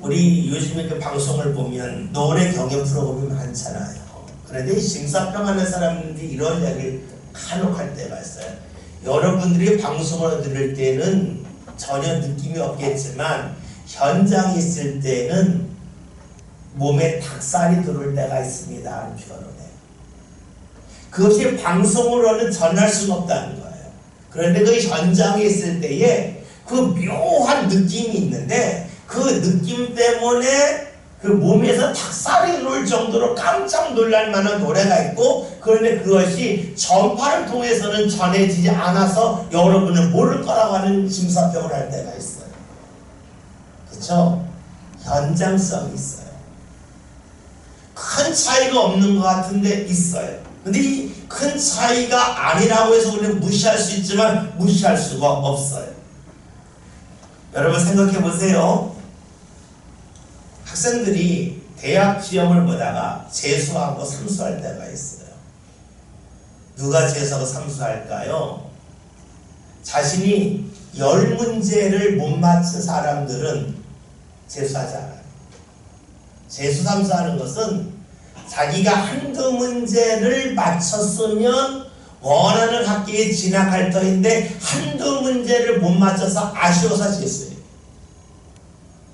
우리 요즘에 그 방송을 보면 노래 경연 프로그램이 많잖아요. 그런데 심사평 하는 사람들이 이런 이야기를 간혹 할 때가 있어요. 여러분들이 방송을 들을 때는 전혀 느낌이 없겠지만 현장에 있을 때는 몸에 닭살이 들어올 때가 있습니다 하는 표현을 해요. 그것이 방송으로는 전할 수가 없다는 거예요. 그런데 그 현장에 있을 때에 그 묘한 느낌이 있는데 그 느낌 때문에 그 몸에서 닭살이 들어올 정도로 깜짝 놀랄 만한 노래가 있고, 그런데 그것이 전파를 통해서는 전해지지 않아서 여러분은 모를 거라고 하는 심사평을 할 때가 있어요. 그렇죠? 현장성이 있어요. 큰 차이가 없는 것 같은데 있어요. 근데 이 큰 차이가 아니라고 해서 우리는 무시할 수 있지만 무시할 수가 없어요. 여러분 생각해 보세요. 학생들이 대학 시험을 보다가 재수하고 삼수할 때가 있어요. 누가 재수하고 삼수할까요? 자신이 10문제를 못 맞춘 사람들은 재수하지 않아요. 재수 삼수하는 것은 자기가 한두 문제를 맞췄으면 원하는 학교에 진학할 터인데 한두 문제를 못 맞춰서 아쉬워서 재수해요.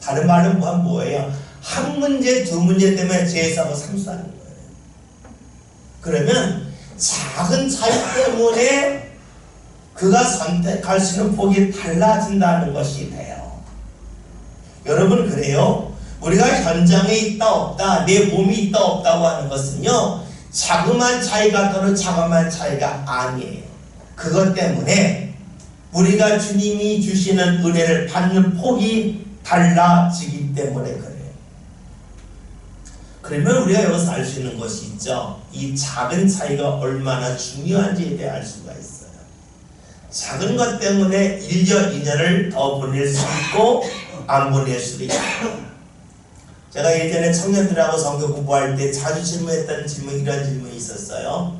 다른 말로 뭐예요? 한 문제, 두 문제 때문에 재수하고 삼수하는 거예요. 그러면 작은 차이 때문에 그가 선택할 수 있는 폭이 달라진다는 것이 돼요. 여러분 그래요? 우리가 현장에 있다 없다, 내 몸이 있다 없다고 하는 것은요, 자그마한 차이가 또는 자그마한 차이가 아니에요. 그것 때문에 우리가 주님이 주시는 은혜를 받는 폭이 달라지기 때문에 그래요. 그러면 우리가 여기서 알 수 있는 것이 있죠. 이 작은 차이가 얼마나 중요한지에 대해 알 수가 있어요. 작은 것 때문에 1년, 2년을 더 보낼 수 있고 안 보낼 수도 있고. 제가 예전에 청년들하고 성경 공부할 때 자주 질문했던 질문, 이런 질문이 있었어요.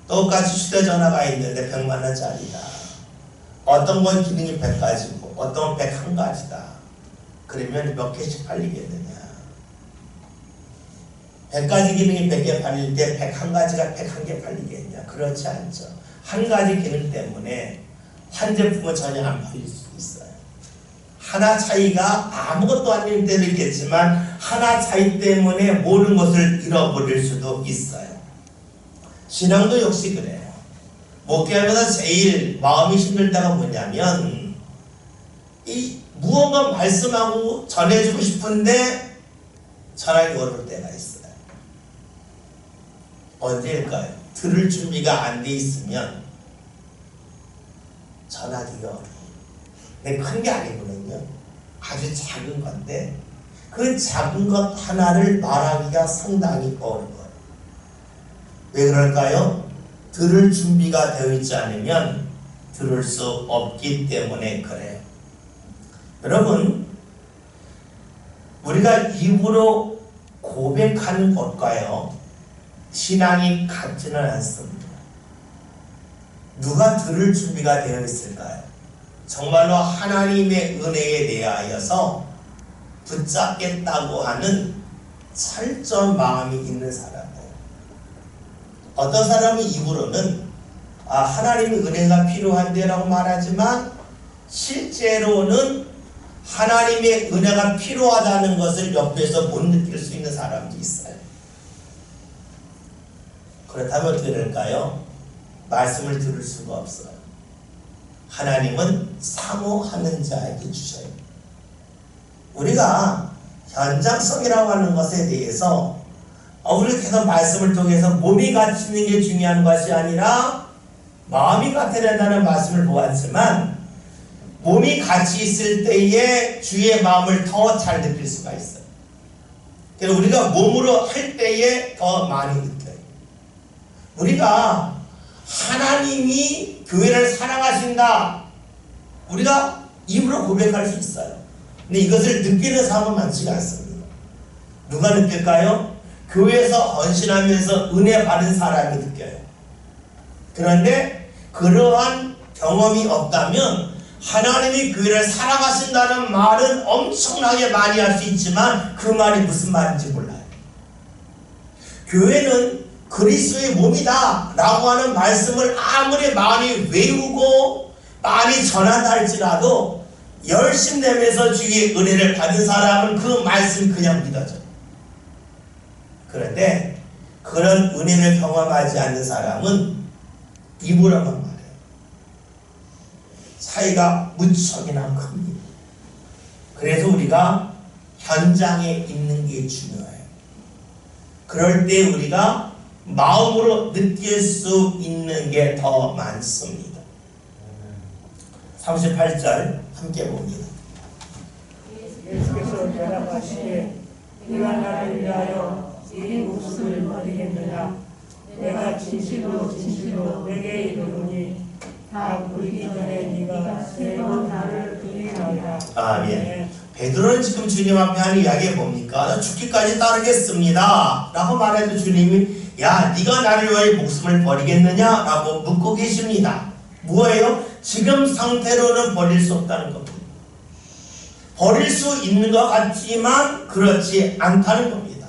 똑같이 휴대전화가 있는데 100만 원짜리다. 어떤 건 기능이 100가지고 어떤 건 101가지다. 그러면 몇 개씩 팔리겠느냐? 100가지 기능이 100개 팔릴 때 101가지가 101개 팔리겠냐? 그렇지 않죠. 한 가지 기능 때문에 한 제품은 전혀 안 팔릴 수 있어요. 하나 차이가 아무것도 아닐 때도 있겠지만 하나 차이 때문에 모든 것을 잃어버릴 수도 있어요. 신앙도 역시 그래요. 목회하면서 제일 마음이 힘들 때가 뭐냐면 이 무언가 말씀하고 전해주고 싶은데 전화기 어려울 때가 있어요. 언제일까요? 들을 준비가 안 돼 있으면 전하기가 어려워요. 근데 큰 게 아니거든요. 아주 작은 건데 그 작은 것 하나를 말하기가 상당히 어려워요. 왜 그럴까요? 들을 준비가 되어 있지 않으면 들을 수 없기 때문에 그래요. 여러분, 우리가 입으로 고백하는 것과요, 신앙이 같지는 않습니다. 누가 들을 준비가 되어 있을까요? 정말로 하나님의 은혜에 대하여서 붙잡겠다고 하는 철저한 마음이 있는 사람이에요. 어떤 사람은 입으로는 하나님의 은혜가 필요한데라고 말하지만 실제로는 하나님의 은혜가 필요하다는 것을 옆에서 못 느낄 수 있는 사람도 있어요. 그렇다면 어떻게 될까요? 말씀을 들을 수가 없어요. 하나님은 사모하는 자에게 주셔요. 우리가 현장성이라고 하는 것에 대해서 우리가 계속 말씀을 통해서 몸이 갇히는 게 중요한 것이 아니라 마음이 같아야 된다는 말씀을 보았지만 몸이 같이 있을 때에 주의 마음을 더 잘 느낄 수가 있어요. 그래서 우리가 몸으로 할 때에 더 많이 느껴요. 우리가 하나님이 교회를 사랑하신다, 우리가 입으로 고백할 수 있어요. 근데 이것을 느끼는 사람은 많지가 않습니다. 누가 느낄까요? 교회에서 헌신하면서 은혜 받은 사람이 느껴요. 그런데 그러한 경험이 없다면 하나님이 교회를 사랑하신다는 말은 엄청나게 많이 할 수 있지만 그 말이 무슨 말인지 몰라요. 교회는 그리스도의 몸이다 라고 하는 말씀을 아무리 많이 외우고 많이 전한다 할지라도 열심 내면서 주의 은혜를 받은 사람은 그 말씀 그냥 믿어져요. 그런데 그런 은혜를 경험하지 않는 사람은 입으로만 말해요. 차이가 무척이나 큽니다. 그래서 우리가 현장에 있는 게 중요해요. 그럴 때 우리가 마음으로 느낄 수 있는 게 더 많습니다. 38절 함께 봅니다. 예수께서 대답하시되 네가 나를 위하여 네 목숨을 버리겠느냐. 내가 진실로 진실로 내게 이르노니 다 보이기 전에 네가 3번 나를 부인하리라. 아멘. 베드로는 지금 주님 앞에 하는 이야기가 뭡니까? 죽기까지 따르겠습니다 라고 말해도 주님이 야 네가 나를 위하여 목숨을 버리겠느냐 라고 묻고 계십니다. 뭐예요? 지금 상태로는 버릴 수 없다는 겁니다. 버릴 수 있는 것 같지만 그렇지 않다는 겁니다.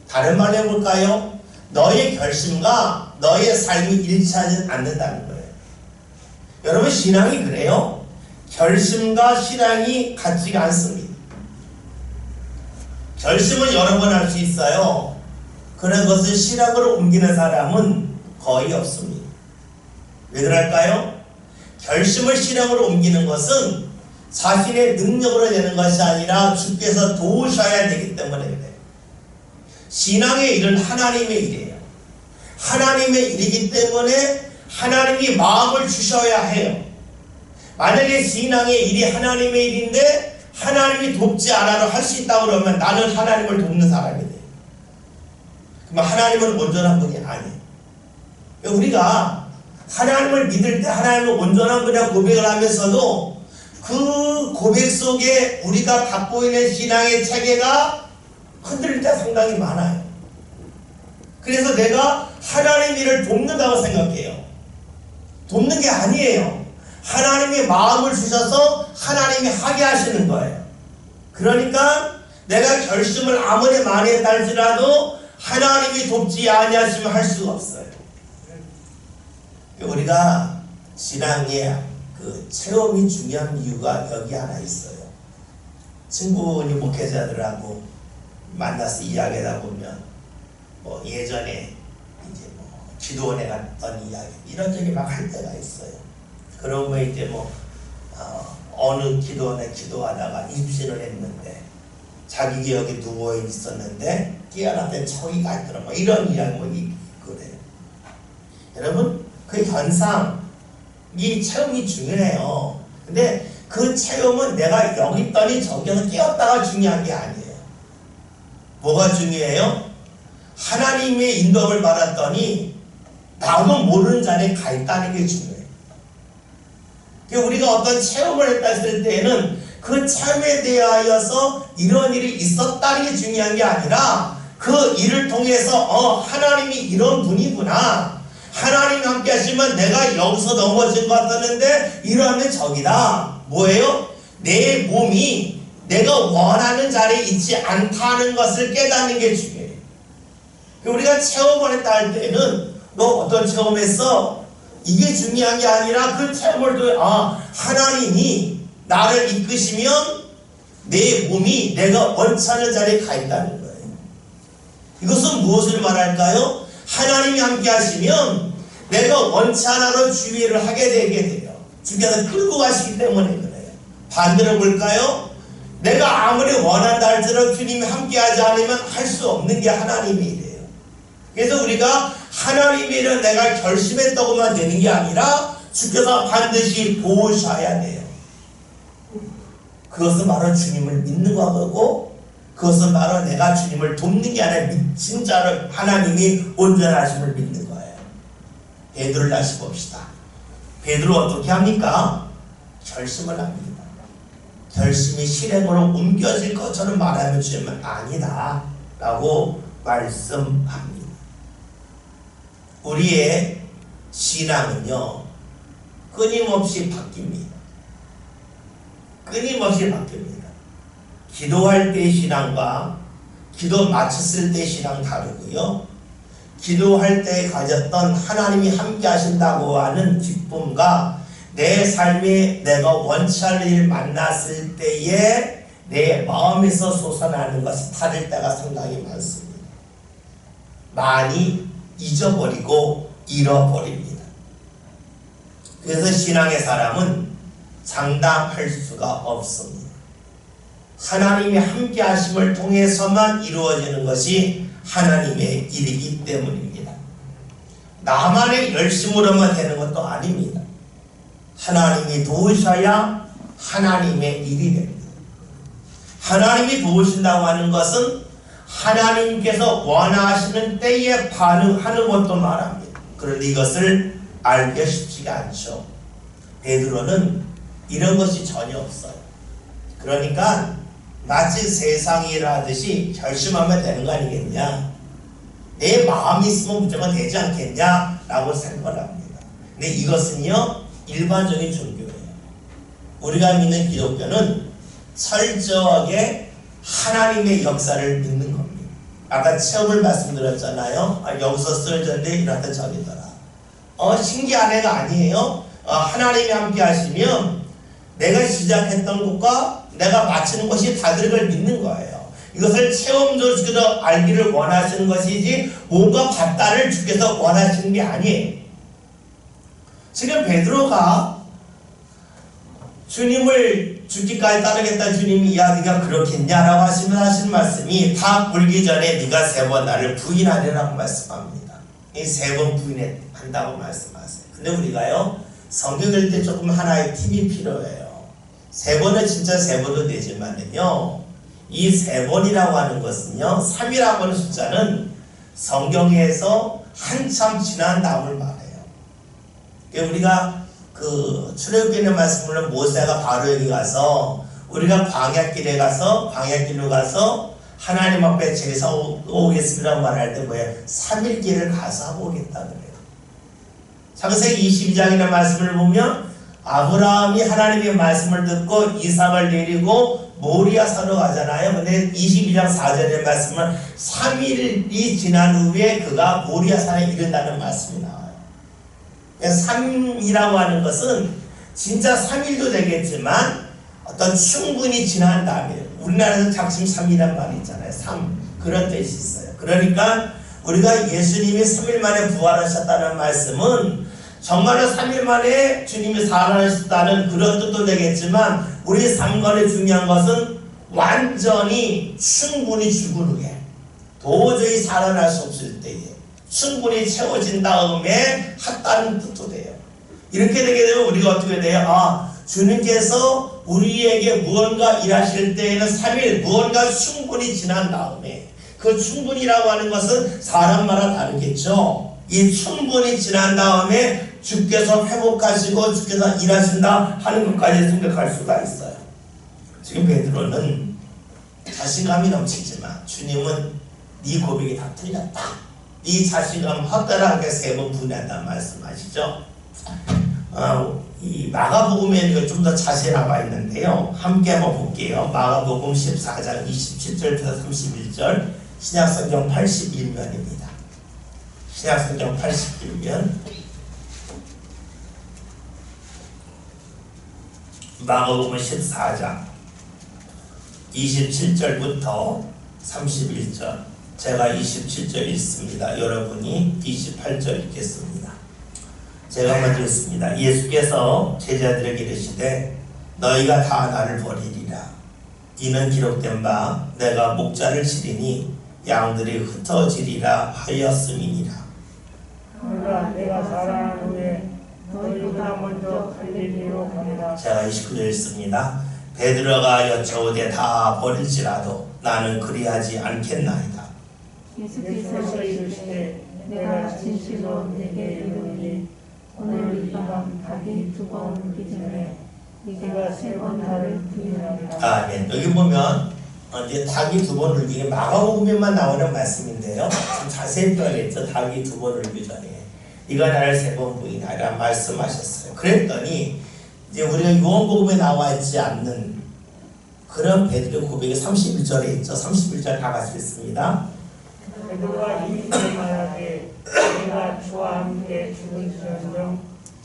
다른 말로 해볼까요? 너의 결심과 너의 삶이 일치하지 않는다는 거예요. 여러분 신앙이 그래요. 결심과 신앙이 같지가 않습니다. 결심은 여러 번 할 수 있어요. 그런 것을 신앙으로 옮기는 사람은 거의 없습니다. 왜 그럴까요? 결심을 신앙으로 옮기는 것은 자신의 능력으로 되는 것이 아니라 주께서 도우셔야 되기 때문에 그래요. 신앙의 일은 하나님의 일이에요. 하나님의 일이기 때문에 하나님이 마음을 주셔야 해요. 만약에 신앙의 일이 하나님의 일인데 하나님이 돕지 않아도 할 수 있다고 그러면 나는 하나님을 돕는 사람이 돼요. 그럼 하나님은 온전한 분이 아니에요. 우리가 하나님을 믿을 때 하나님은 온전한 분이라고 고백을 하면서도 그 고백 속에 우리가 갖고 있는 신앙의 체계가 흔들릴 때 상당히 많아요. 그래서 내가 하나님 일을 돕는다고 생각해요. 돕는 게 아니에요. 하나님이 마음을 주셔서 하나님이 하게 하시는 거예요. 그러니까 내가 결심을 아무리 많이 했다 할지라도 하나님이 돕지 아니하시면 할 수가 없어요. 우리가 신앙의 그 체험이 중요한 이유가 여기 하나 있어요. 친구분이 목회자들하고 만나서 이야기하다 보면 뭐 예전에 이제 뭐 기도원에 갔던 이야기 이런저런 막 할 때가 있어요. 그러면 이제 뭐 어느 기도원에 기도하다가 입신을 했는데 자기 기억에 누워 있었는데 깨어났더니 청이가 있더라 뭐 이런 이야기 뭐 그래요. 여러분 그 현상 이 체험이 중요해요. 근데 그 체험은 내가 여기 있더니 저기서 깨었다가 중요한 게 아니에요. 뭐가 중요해요? 하나님의 인도를 받았더니 나도 모르는 자리에 가 있다는 게 중요해요. 우리가 어떤 체험을 했다 했을 때에는 그 체험에 대하여서 이런 일이 있었다는 게 중요한 게 아니라 그 일을 통해서 하나님이 이런 분이구나. 하나님이 함께 하시면 내가 여기서 넘어진 것 같았는데 이러면 저기다. 뭐예요? 내 몸이 내가 원하는 자리에 있지 않다는 것을 깨닫는 게 중요해요. 우리가 체험을 했다 할 때는 너 어떤 체험했어? 이게 중요한 게 아니라 그 체험을 통해 하나님이 나를 이끄시면 내 몸이 내가 원치 않는 자리에 가 있다는 거예요. 이것은 무엇을 말할까요? 하나님이 함께 하시면 내가 원치 않아도 주의를 하게 되게 돼요. 주께서 끌고 가시기 때문에 그래요. 반대로 볼까요? 내가 아무리 원한다 할지라도 주님이 함께 하지 않으면 할 수 없는 게 하나님의 일이에요. 그래서 우리가 하나님의 일을 내가 결심했다고만 되는 게 아니라 주께서 반드시 도우셔야 돼요. 그것은 바로 주님을 믿는 거고, 그것은 바로 내가 주님을 돕는 게 아니라 진짜로 하나님이 온전하심을 믿는 거예요. 베드로를 다시 봅시다. 베드로 어떻게 합니까? 결심을 합니다. 결심이 실행으로 옮겨질 것처럼 말하면 주님은 아니다 라고 말씀합니다. 우리의 신앙은요 끊임없이 바뀝니다. 끊임없이 바뀝니다. 기도할 때의 신앙과 기도 마쳤을 때의 신앙 다르고요, 기도할 때 가졌던 하나님이 함께 하신다고 하는 기쁨과 내 삶에 내가 원치 않는 일 만났을 때에 내 마음에서 솟아나는 것이 다를 때가 상당히 많습니다. 많이 잊어버리고 잃어버립니다. 그래서 신앙의 사람은 장담할 수가 없습니다. 하나님이 함께 하심을 통해서만 이루어지는 것이 하나님의 일이기 때문입니다. 나만의 열심으로만 되는 것도 아닙니다. 하나님이 도우셔야 하나님의 일이 됩니다. 하나님이 도우신다고 하는 것은 하나님께서 원하시는 때에 반응하는 것도 말합니다. 그런데 이것을 알기가 쉽지가 않죠. 베드로는 이런 것이 전혀 없어요. 그러니까 마치 세상이 일하듯이 결심하면 되는 거 아니겠냐, 내 마음이 있으면 무조건 되지 않겠냐 라고 생각을 합니다. 근데 이것은요 일반적인 종교예요. 우리가 믿는 기독교는 철저하게 하나님의 역사를 믿는 겁니다. 아까 체험을 말씀드렸잖아요. 여기서 쓰여졌는데 이렇다 저기더라. 신기한 애가 아니에요. 하나님이 함께 하시면 내가 시작했던 것과 내가 마치는 것이 다른 걸 믿는 거예요. 이것을 체험적으로 주께서 알기를 원하시는 것이지 뭔가 받다를 주께서 원하시는 게 아니에요. 지금 베드로가 주님을 죽기까지 따르겠다 주님이 이야기가 그렇겠냐라고 하시는 말씀이 다 물기 전에 네가 3번 나를 부인하리라고 말씀합니다. 이 3번 부인한다고 말씀하세요. 근데 우리가요 성경 읽을 때 조금 하나의 팁이 필요해요. 3번은 진짜 3번도 되지만요, 이 3번이라고 하는 것은요 3이라고 하는 숫자는 성경에서 한참 지난 다음을 말해요. 우리가 그 출애굽기의 말씀으로 모세가 바로 여기 가서 우리가 광야길로 가서 하나님 앞에 제사 오겠습니다 말할 때 뭐예요? 3일 길을 가서 하고 오겠다 그래요. 창세기 22장이라는 말씀을 보면 아브라함이 하나님의 말씀을 듣고 이삭을 데리고 모리아 산으로 가잖아요. 근데 22장 4절의 말씀은 3일이 지난 후에 그가 모리아 산에 이른다는 말씀이 나와요. 3이라고 하는 것은 진짜 3일도 되겠지만 어떤 충분히 지난 다음에, 우리나라에서 작심 3이란 말이 있잖아요. 3 그런 뜻이 있어요. 그러니까 우리가 예수님이 3일 만에 부활하셨다는 말씀은 정말로 3일 만에 주님이 살아나셨다는 그런 뜻도 되겠지만, 우리 삶관에 중요한 것은 완전히 충분히 죽은 후에 도저히 살아날 수 없을 때에 충분히 채워진 다음에 했다는 뜻도 돼요. 이렇게 되게 되면 우리가 어떻게 돼요? 주님께서 우리에게 무언가 일하실 때에는 3일 무언가 충분히 지난 다음에, 그 충분히라고 하는 것은 사람마다 다르겠죠. 이 충분히 지난 다음에 주께서 회복하시고 주께서 일하신다 하는 것까지 생각할 수가 있어요. 지금 베드로는 자신감이 넘치지만 주님은 네 고백이 다 틀렸다, 네 자신감 헛되라하게 3번 분해한다는 말씀하시죠. 이 마가복음에 좀 더 자세히 나와 있는데요. 함께 한번 볼게요. 마가복음 14장 27절부터 31절, 신약성경 81면입니다. 신약성경 81면, 마가복음 14장 27절부터 31절, 제가 27절 읽습니다. 여러분이 28절 읽겠습니다. 제가 먼저 읽습니다. 예수께서 제자들에게 이르시되 너희가 다 나를 버리리라. 이는 기록된 바 내가 목자를 치리니 양들이 흩어지리라 하였음이니라. 그러나 내가 살아난 후에 너희보다 먼저 갈릴리로 가리라. 제가 29절 읽습니다. 베드로가 여쭤오되 다 버릴지라도 나는 그리하지 않겠나이다. 예수께서 이르시되 내가 진실로 네게 이르노니 오늘 이 밤 닭이 두 번 울기 전에 네가 세 번 나를 부인하리라. 아멘. 여기 보면 이제 닭이 두 번 울기, 마가복음에만 나오는 말씀인데요. 좀 자세히 표현했죠. 닭이 두 번 울기 전에 네가 나를 세 번 부인하리라 말씀하셨어요. 그랬더니 이제 우리가 요한복음에 나와 있지 않는 그런 베드로의 고백이 31절에 있죠. 31절 다 같이 읽습니다. 베드로가 이르되 말하되 내가 주와 함께 죽을지언정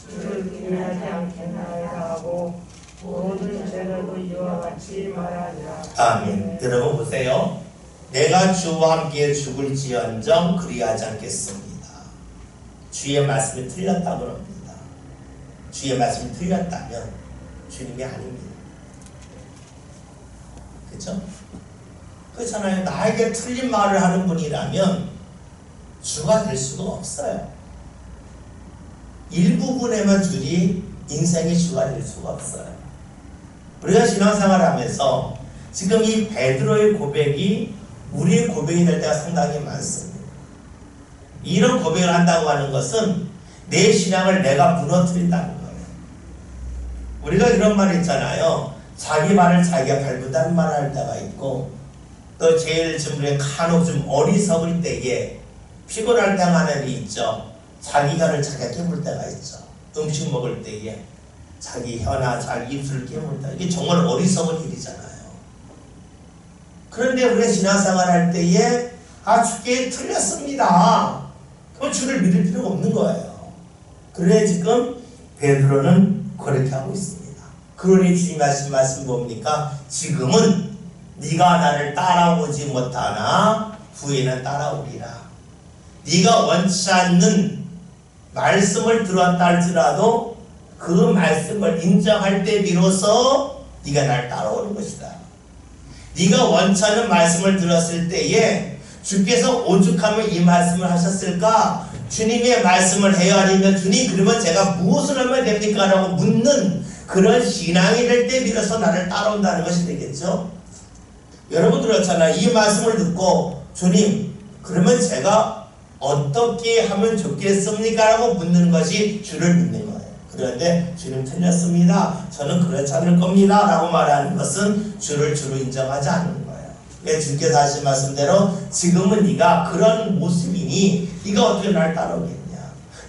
주를 부인하지 않겠나이다 하고 모든 제자도 이와 같이 말하니라. 아멘. 여러분 보세요. 내가 주와 함께 죽을지언정 그리하지 않겠습니다. 주의 말씀이 틀렸다고 합니다. 주의 말씀이 틀렸다면 주님이 아닙니다. 그렇죠? 그렇잖아요. 나에게 틀린 말을 하는 분이라면 주가 될 수가 없어요. 일부분에만 주리 인생의 주가 될 수가 없어요. 우리가 신앙생활하면서 지금 이 베드로의 고백이 우리의 고백이 될 때가 상당히 많습니다. 이런 고백을 한다고 하는 것은 내 신앙을 내가 무너뜨린다는 거예요. 우리가 이런 말 있잖아요. 자기 말을 자기가 밟는다는 말을 할 때가 있고, 또 제일 좀 간혹 좀 어리석을 때에 피곤할 때가 하나 있죠. 자기 혀를 자기가 깨물 때가 있죠. 음식 먹을 때에 자기 혀나 자기 입술을 깨물 때, 이게 정말 어리석은 일이잖아요. 그런데 우리가 신앙생활 할 때에 주께 틀렸습니다. 그럼 주를 믿을 필요가 없는 거예요. 그래 지금 베드로는 그렇게 하고 있습니다. 그러니 주님 하신 말씀 뭡니까? 지금은 네가 나를 따라오지 못하나 후에는 따라오리라. 네가 원치 않는 말씀을 들었다 할지라도 그 말씀을 인정할 때 비로소 네가 나를 따라오는 것이다. 네가 원치 않는 말씀을 들었을 때에 주께서 오죽하면 이 말씀을 하셨을까? 주님의 말씀을 헤아리면 주님 그러면 제가 무엇을 하면 됩니까? 라고 묻는 그런 신앙이 될 때 비로소 나를 따라온다는 것이 되겠죠. 여러분 그렇잖아요. 이 말씀을 듣고 주님 그러면 제가 어떻게 하면 좋겠습니까? 라고 묻는 것이 주를 믿는 거예요. 그런데 주님 틀렸습니다. 저는 그렇지 않을 겁니다. 라고 말하는 것은 주를 주로 인정하지 않는 거예요. 왜 주께서 하신 말씀대로 지금은 네가 그런 모습이니 네가 어떻게 나를 따라오겠냐.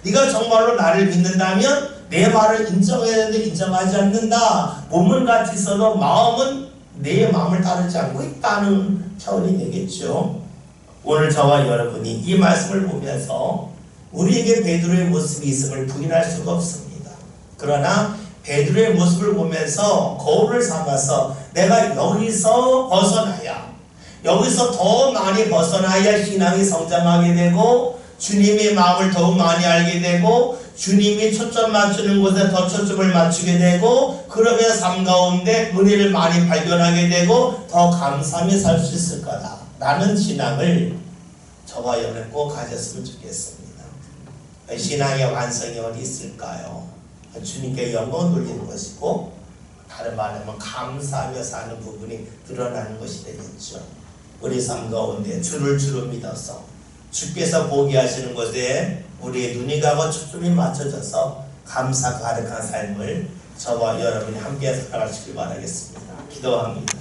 네가 정말로 나를 믿는다면 내 말을 인정해야 되는데 인정하지 않는다. 몸은 같이 있어도 마음은 내 마음을 따르지 않고 있다는 차원이 되겠죠. 오늘 저와 여러분이 이 말씀을 보면서 우리에게 베드로의 모습이 있음을 부인할 수가 없습니다. 그러나 베드로의 모습을 보면서 거울을 삼아서 내가 여기서 벗어나야, 여기서 더 많이 벗어나야 신앙이 성장하게 되고 주님의 마음을 더욱 많이 알게 되고 주님이 초점 맞추는 곳에 더 초점을 맞추게 되고 그러면 삶 가운데 은혜를 많이 발견하게 되고 더 감사하며 살 수 있을 거다 라는 신앙을 저와 여러분 꼭 가졌으면 좋겠습니다. 신앙의 완성이 어디 있을까요? 주님께 영광 돌리는 것이고 다른 말하면 감사하며 사는 부분이 드러나는 것이 되겠죠. 우리 삶 가운데 주를 주로 믿어서 주께서 보게 하시는 것에 우리의 눈이 가고 초점이 맞춰져서 감사 가득한 삶을 저와 여러분이 함께 살아가시길 바라겠습니다. 기도합니다.